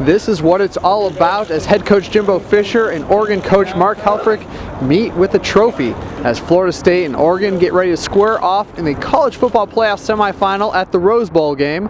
This is what it's all about as head coach Jimbo Fisher and Oregon coach Mark Helfrich meet with a trophy as Florida State and Oregon get ready to square off in the college football playoff semifinal at the Rose Bowl game.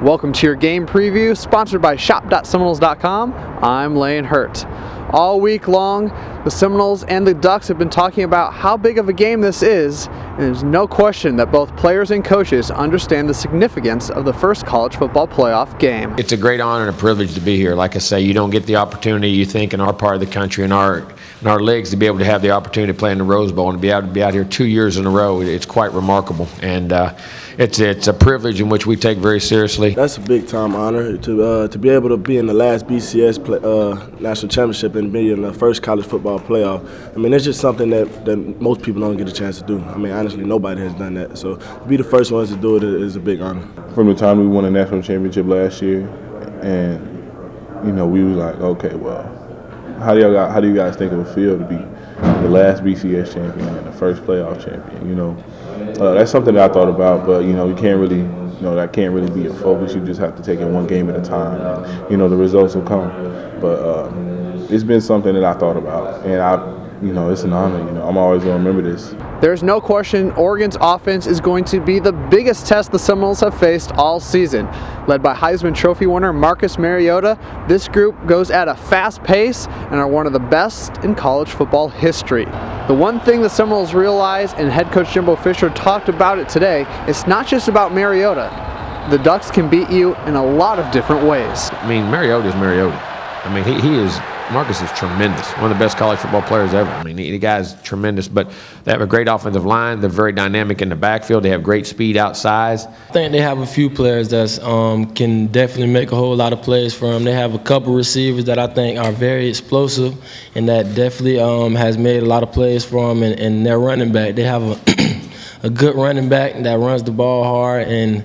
Welcome to your game preview, sponsored by shop.seminoles.com. I'm Lane Hurt. All week long, the Seminoles and the Ducks have been talking about how big of a game this is, and there's no question that both players and coaches understand the significance of the first college football playoff game. It's a great honor and a privilege to be here. Like I say, you don't get the opportunity, you think, in our part of the country, in our leagues, to be able to have the opportunity to play in the Rose Bowl and to be able to be out here 2 years in a row. It's quite remarkable, and it's a privilege in which we take very seriously. That's a big time honor to be able to be in the last BCS national championship and be in the first college football playoff. I mean, it's just something that most people don't get a chance to do. I mean, honestly, nobody has done that. So to be the first ones to do it is a big honor. From the time we won a national championship last year, and we was like, okay, well, how do you guys think it would feel to be the last BCS champion and the first playoff champion? That's something that I thought about, but you can't really, that can't really be a focus. You just have to take it one game at a time, and the results will come. But it's been something that I thought about, and it's an honor. I'm always going to remember this. There's no question Oregon's offense is going to be the biggest test the Seminoles have faced all season. Led by Heisman Trophy winner Marcus Mariota, this group goes at a fast pace and are one of the best in college football history. The one thing the Seminoles realize, and head coach Jimbo Fisher talked about it today, it's not just about Mariota. The Ducks can beat you in a lot of different ways. I mean, Mariota is Mariota. I mean, Marcus is tremendous, one of the best college football players ever. I mean, the guy's tremendous, but they have a great offensive line. They're very dynamic in the backfield. They have great speed outside. I think they have a few players that can definitely make a whole lot of plays for them. They have a couple receivers that I think are very explosive and that definitely has made a lot of plays for them. And their running back, they have a good running back that runs the ball hard and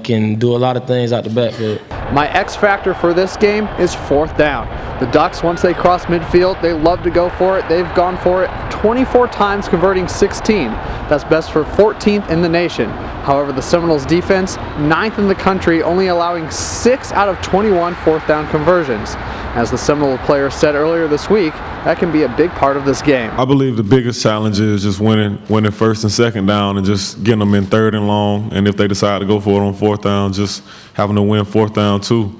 can do a lot of things out the backfield. My X factor for this game is fourth down. The Ducks, once they cross midfield, they love to go for it. They've gone for it 24 times, converting 16. That's best for 14th in the nation. However, the Seminoles defense, 9th in the country, only allowing 6 out of 21 fourth down conversions. As the Seminole player said earlier this week, that can be a big part of this game. I believe the biggest challenge is just winning first and second down and just getting them in third and long. And if they decide to go for it on fourth down, just having to win fourth down too.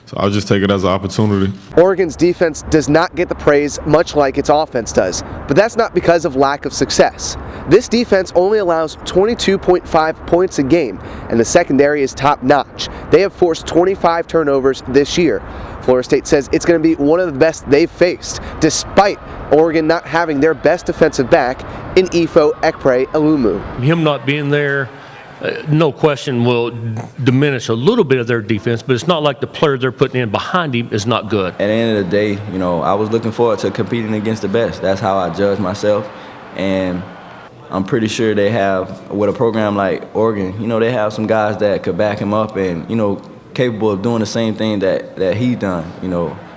So I'll just take it as an opportunity. Oregon's defense does not get the praise much like its offense does, but that's not because of lack of success. This defense only allows 22.5 points a game, and the secondary is top-notch. They have forced 25 turnovers this year. Florida State says it's going to be one of the best they've faced, despite Oregon not having their best defensive back in Ifo Ekpre-Elumu. Him not being there, no question, will diminish a little bit of their defense, but it's not like the player they're putting in behind him is not good. At the end of the day, I was looking forward to competing against the best. That's how I judge myself, and I'm pretty sure they have, with a program like Oregon, they have some guys that could back him up and, capable of doing the same thing that he done,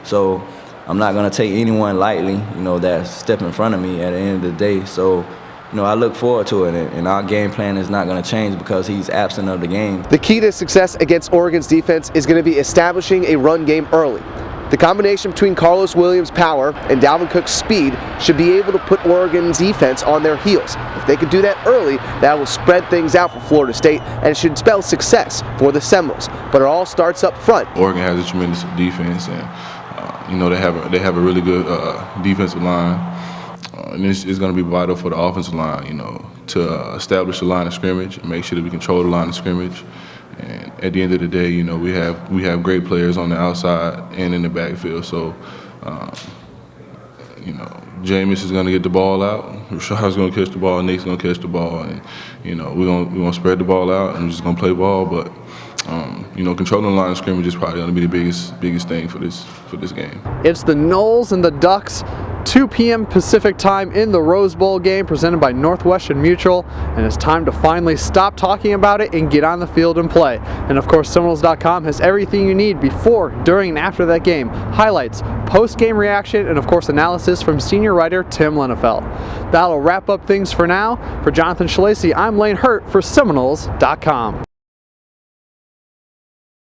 So I'm not going to take anyone lightly, that step in front of me at the end of the day. So, I look forward to it, and our game plan is not going to change because he's absent of the game. The key to success against Oregon's defense is going to be establishing a run game early. The combination between Carlos Williams' power and Dalvin Cook's speed should be able to put Oregon's defense on their heels. If they could do that early, that will spread things out for Florida State, and it should spell success for the Seminoles. But it all starts up front. Oregon has a tremendous defense, and they have a really good defensive line. And it's going to be vital for the offensive line, to establish the line of scrimmage and make sure that we control the line of scrimmage. And at the end of the day, we have great players on the outside and in the backfield. So, Jameis is going to get the ball out. Rashad's going to catch the ball. Nate's going to catch the ball, and we're going to spread the ball out and we're just going to play ball. But controlling the line of scrimmage is probably going to be the biggest thing for this game. It's the Noles and the Ducks. 2 p.m. Pacific time in the Rose Bowl game presented by Northwestern Mutual, and it's time to finally stop talking about it and get on the field and play. And of course, Seminoles.com has everything you need before, during, and after that game. Highlights, post-game reaction, and of course analysis from senior writer Tim Lenefeld. That'll wrap up things for now. For Jonathan Shalacy, I'm Lane Hurt for Seminoles.com.